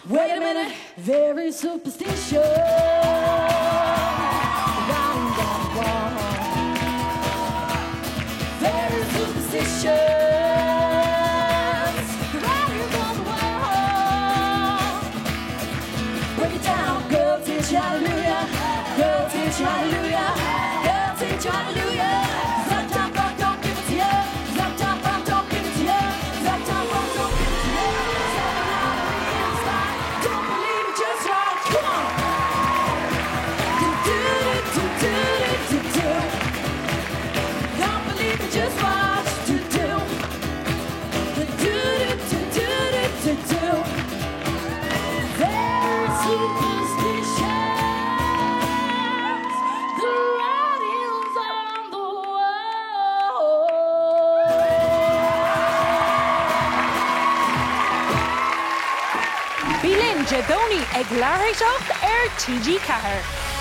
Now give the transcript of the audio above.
Wait a minute, very superstitious. Riding down the wall. Very superstitious. Riding down the wall. Break it down, girl, teach you hallelujah. Girl, teach you hallelujah. Girl, teach you hallelujah. Sometimes I don't give it to you. Sometimes I don't give it to you. Sometimes I don't give it to you. Don't believe it, just right. Come on. Do do do do do do. Don't believe it, just watch. Do do do do do do do do. Very superstitious. The writing's on the wall. Bhí linn Jadoni ag leithreaach TG4.